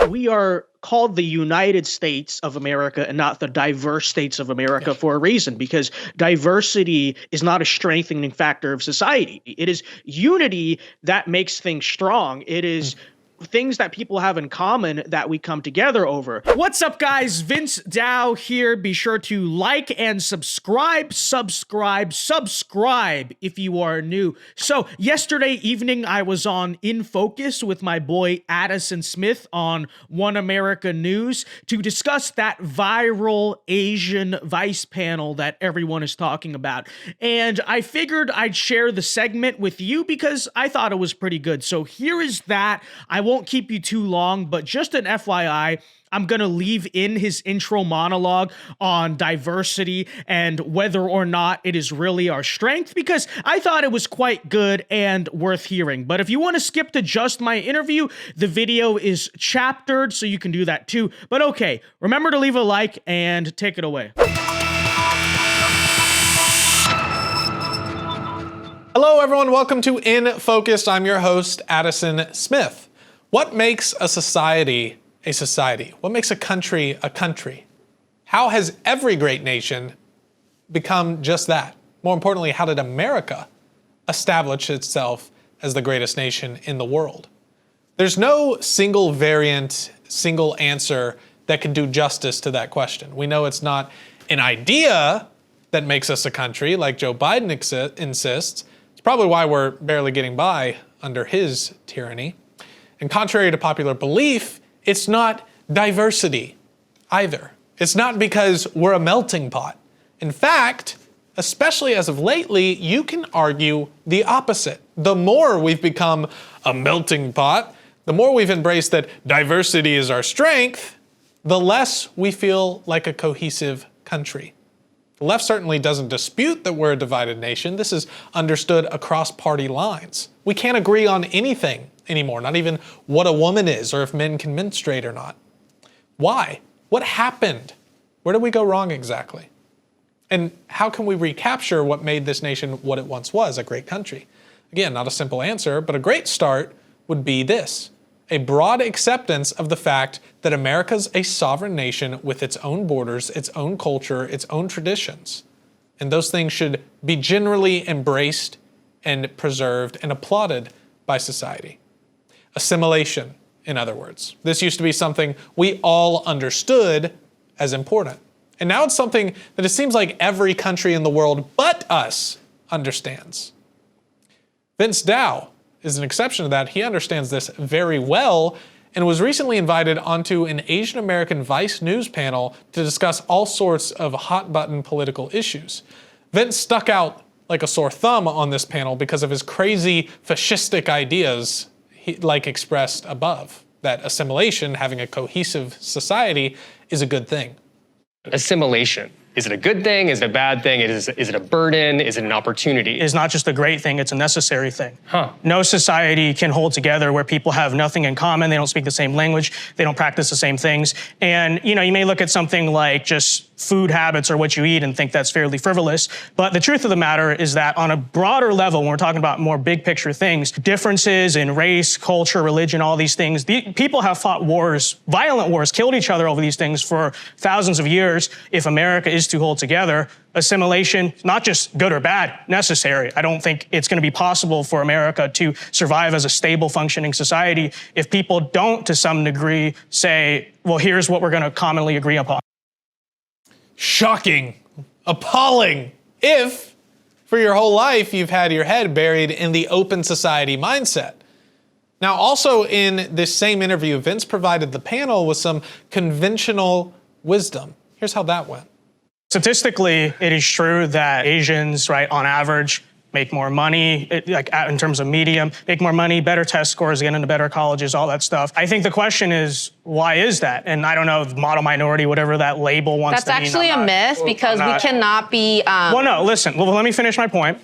We are called the United States of America and not the diverse states of America for a reason, because diversity is not a strengthening factor of society. It is unity that makes things strong. It is things that people have in common that we come together over. What's up, guys? VinceDao here. Be sure to like and subscribe if you are new. So yesterday evening, I was on In Focus with my boy Addison Smith on One America News to discuss that viral Asian vice panel that everyone is talking about. And I figured I'd share the segment with you because I thought it was pretty good. So here is that. I won't keep you too long, but just an FYI, I'm going to leave in his intro monologue on diversity and whether or not it is really our strength, because I thought it was quite good and worth hearing. But if you want to skip to just my interview, the video is chaptered, so you can do that too. But okay, remember to leave a like and take it away. Hello, everyone. Welcome to In Focus. I'm your host, Addison Smith. What makes a society a society? What makes a country a country? How has every great nation become just that? More importantly, how did America establish itself as the greatest nation in the world? There's no single variant, single answer that can do justice to that question. We know it's not an idea that makes us a country, like Joe Biden insists. It's probably why we're barely getting by under his tyranny. And contrary to popular belief, it's not diversity either. It's not because we're a melting pot. In fact, especially as of lately, you can argue the opposite. The more we've become a melting pot, the more we've embraced that diversity is our strength, the less we feel like a cohesive country. The left certainly doesn't dispute that we're a divided nation. This is understood across party lines. We can't agree on anything anymore, not even what a woman is or if men can menstruate or not. Why? What happened? Where did we go wrong exactly? And how can we recapture what made this nation what it once was, a great country? Again, not a simple answer, but a great start would be this: a broad acceptance of the fact that America's a sovereign nation with its own borders, its own culture, its own traditions. And those things should be generally embraced and preserved and applauded by society. Assimilation, in other words. This used to be something we all understood as important. And now it's something that it seems like every country in the world but us understands. VinceDao is an exception to that. He understands this very well and was recently invited onto an Asian American Vice News panel to discuss all sorts of hot-button political issues. Vince stuck out like a sore thumb on this panel because of his crazy fascistic ideas, like expressed above, that assimilation, having a cohesive society, is a good thing. Assimilation. Is it a good thing? Is it a bad thing? Is it a burden? Is it an opportunity? It's not just a great thing, it's a necessary thing. No society can hold together where people have nothing in common, they don't speak the same language, they don't practice the same things. And you may look at something like just food habits or what you eat and think that's fairly frivolous, but the truth of the matter is that on a broader level, when we're talking about more big picture things, differences in race, culture, religion, all these things, people have fought wars, violent wars, killed each other over these things for thousands of years. If America is to hold together, assimilation, not just good or bad, necessary. I don't think it's going to be possible for America to survive as a stable, functioning society if people don't, to some degree, say, well, here's what we're going to commonly agree upon. Shocking, appalling, if for your whole life you've had your head buried in the open society mindset. Now, also in this same interview, Vince provided the panel with some conventional wisdom. Here's how that went. Statistically, it is true that Asians, right, on average, make more money, in terms of medium, make more money, better test scores, get into better colleges, all that stuff. I think the question is, why is that? And I don't know, model minority, whatever that label wants to mean. That's actually a myth because we cannot be... Well, no, listen, well, let me finish my point.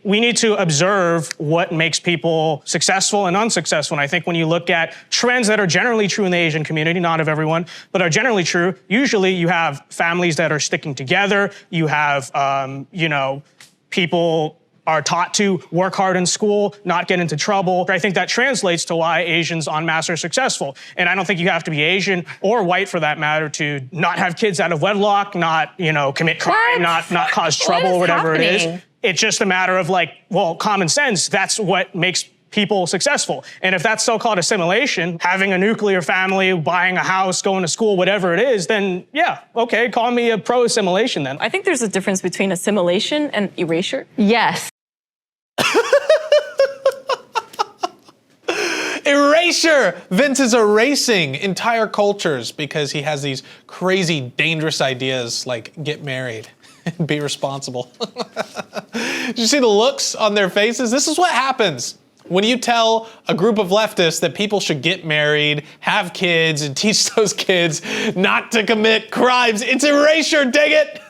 We need to observe what makes people successful and unsuccessful. And I think when you look at trends that are generally true in the Asian community, not of everyone, but are generally true, usually you have families that are sticking together. You have, people are taught to work hard in school, not get into trouble. I think that translates to why Asians en masse are successful. And I don't think you have to be Asian or white for that matter to not have kids out of wedlock, not, commit crime, not cause trouble or whatever it is. It's just a matter of common sense. That's what makes people successful. And if that's so-called assimilation, having a nuclear family, buying a house, going to school, whatever it is, then yeah, okay, call me a pro-assimilation then. I think there's a difference between assimilation and erasure. Yes. Erasure! Vince is erasing entire cultures because he has these crazy, dangerous ideas like get married and be responsible. Did you see the looks on their faces? This is what happens when you tell a group of leftists that people should get married, have kids, and teach those kids not to commit crimes. It's erasure, dang it!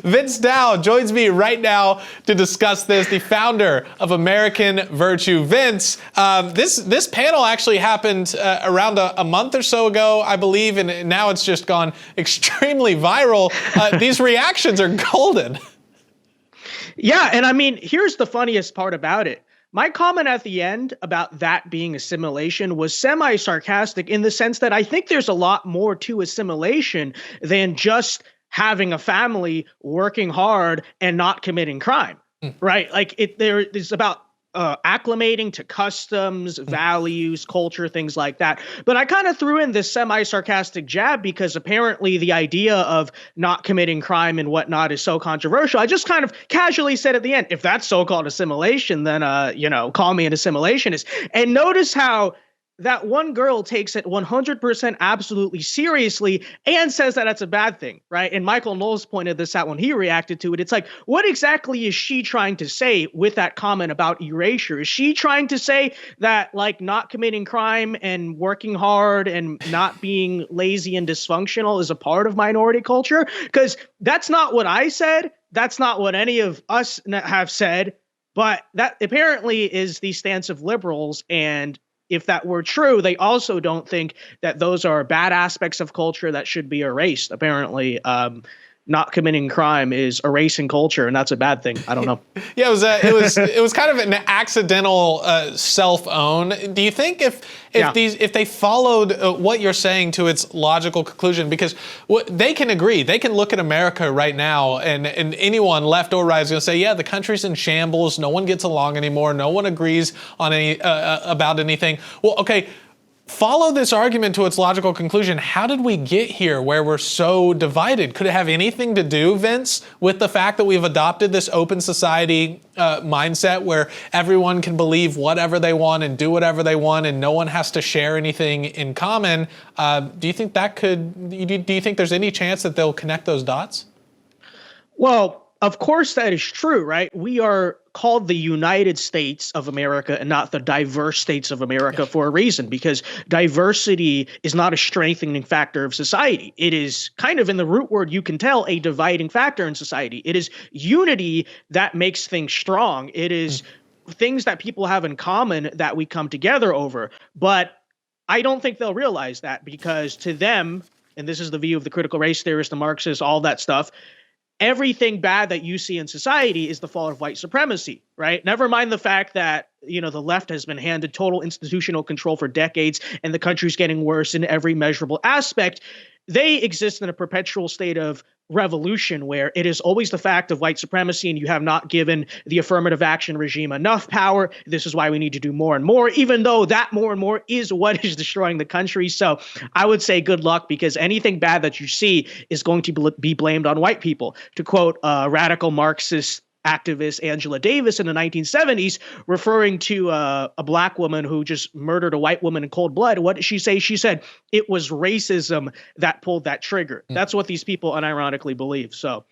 Vincedao joins me right now to discuss this, the founder of American Virtue. Vince, this panel actually happened around a month or so ago, I believe, and now it's just gone extremely viral. These reactions are golden. Yeah, and I mean, here's the funniest part about it. My comment at the end about that being assimilation was semi-sarcastic in the sense that I think there's a lot more to assimilation than just having a family, working hard, and not committing crime, right? It's about acclimating to customs, values, culture, things like that. But I kind of threw in this semi-sarcastic jab because apparently the idea of not committing crime and whatnot is so controversial. I just kind of casually said at the end, if that's so-called assimilation, then, call me an assimilationist. And notice how that one girl takes it 100% absolutely seriously and says that that's a bad thing, right? And Michael Knowles pointed this out when he reacted to it. It's like, what exactly is she trying to say with that comment about erasure? Is she trying to say that, not committing crime and working hard and not being lazy and dysfunctional is a part of minority culture? Because that's not what I said. That's not what any of us have said. But that apparently is the stance of liberals, and if that were true, they also don't think that those are bad aspects of culture that should be erased. Apparently, not committing crime is erasing culture, and that's a bad thing. I don't know. Yeah, it was kind of an accidental self-own. Do you think if they followed what you're saying to its logical conclusion, because they can agree, they can look at America right now, and anyone left or right is going to say, yeah, the country's in shambles, no one gets along anymore, no one agrees on about anything. Well, okay. Follow this argument to its logical conclusion. How did we get here where we're so divided? Could it have anything to do, Vince, with the fact that we've adopted this open society mindset where everyone can believe whatever they want and do whatever they want and no one has to share anything in common? Do you think there's any chance that they'll connect those dots? Well, of course that is true, right? We are called the United States of America and not the diverse states of America for a reason, because diversity is not a strengthening factor of society. It is kind of, in the root word, you can tell, a dividing factor in society. It is unity that makes things strong. It is things that people have in common that we come together over. But I don't think they'll realize that, because to them, and this is the view of the critical race theorists, the Marxists, all that stuff, everything bad that you see in society is the fault of white supremacy, right? Never mind the fact that, the left has been handed total institutional control for decades and the country's getting worse in every measurable aspect. They exist in a perpetual state of revolution where it is always the fact of white supremacy and you have not given the affirmative action regime enough power. This is why we need to do more and more, even though that more and more is what is destroying the country. So I would say good luck, because anything bad that you see is going to be blamed on white people. To quote radical Marxist activist Angela Davis in the 1970s, referring to a black woman who just murdered a white woman in cold blood. What did she say? She said it was racism that pulled that trigger. That's what these people unironically believe. So,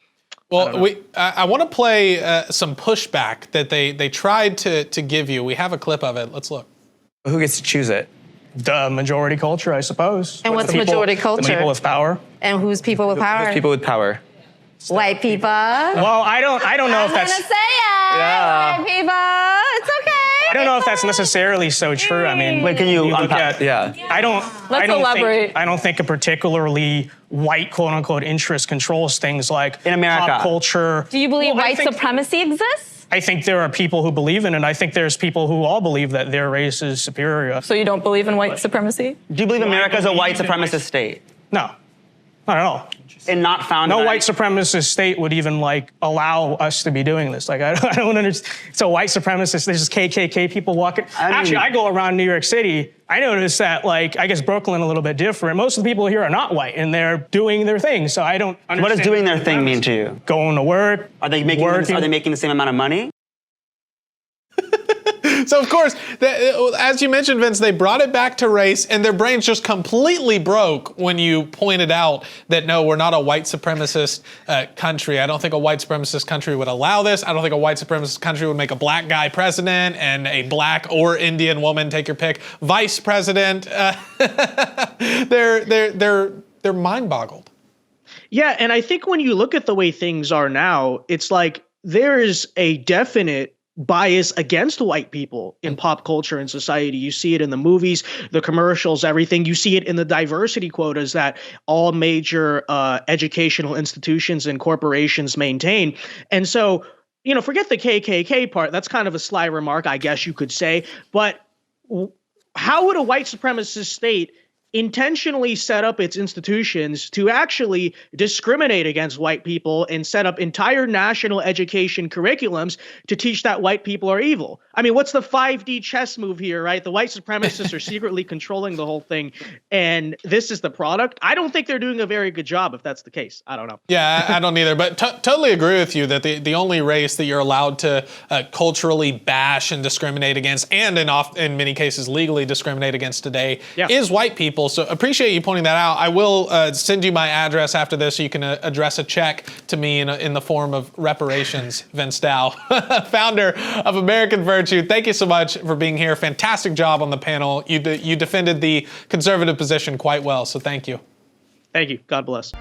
well, I want to play some pushback that they tried to give you. We have a clip of it. Let's look. Who gets to choose it? The majority culture, I suppose. And what's majority culture? The people with power. And who's people with power? Who's people with power? White people. Well, I don't know if that's. I'm gonna say it. Yeah. White people. It's okay. I don't know if that's necessarily so true. I mean, Wait, can you look unpack? at, Yeah. I don't Let's elaborate. I don't think a particularly white quote unquote interest controls things like In America. pop culture. Do you believe Well, I white think- supremacy exists? I think there are people who believe in it. I think there's people who all believe that their race is superior. So you don't believe in white supremacy? Do you believe America is a white believe in supremacist state? No, not at all. And not found No by- white supremacist state would even like allow us to be doing this. Like I don't understand. It's a white supremacist. There's just KKK people walking. Actually, I go around New York City. I notice that like I guess Brooklyn a little bit different. Most of the people here are not white and they're doing their thing. So I don't understand. What does doing their thing mean to you? Going to work. Are they making the same amount of money? So of course, as you mentioned, Vince, they brought it back to race, and their brains just completely broke when you pointed out that no, we're not a white supremacist country. I don't think a white supremacist country would allow this. I don't think a white supremacist country would make a black guy president and a black or Indian woman, take your pick, vice president. They're mind boggled. Yeah, and I think when you look at the way things are now, it's like there is a definite bias against white people in pop culture and society. You see it in the movies, the commercials, everything. You see it in the diversity quotas that all major educational institutions and corporations maintain. And so, you know, forget the KKK part. That's kind of a sly remark, I guess you could say. But how would a white supremacist state intentionally set up its institutions to actually discriminate against white people and set up entire national education curriculums to teach that white people are evil? I mean, what's the 5D chess move here, right? The white supremacists are secretly controlling the whole thing, and this is the product. I don't think they're doing a very good job if that's the case. I don't know. Yeah, I don't either, but totally agree with you that the only race that you're allowed to culturally bash and discriminate against, and in many cases legally discriminate against today, is white people. So appreciate you pointing that out. I will send you my address after this so you can address a check to me in the form of reparations. Vince Dao, founder of American Virtue. Thank you so much for being here. Fantastic job on the panel. You defended the conservative position quite well, so thank you. Thank you. God bless.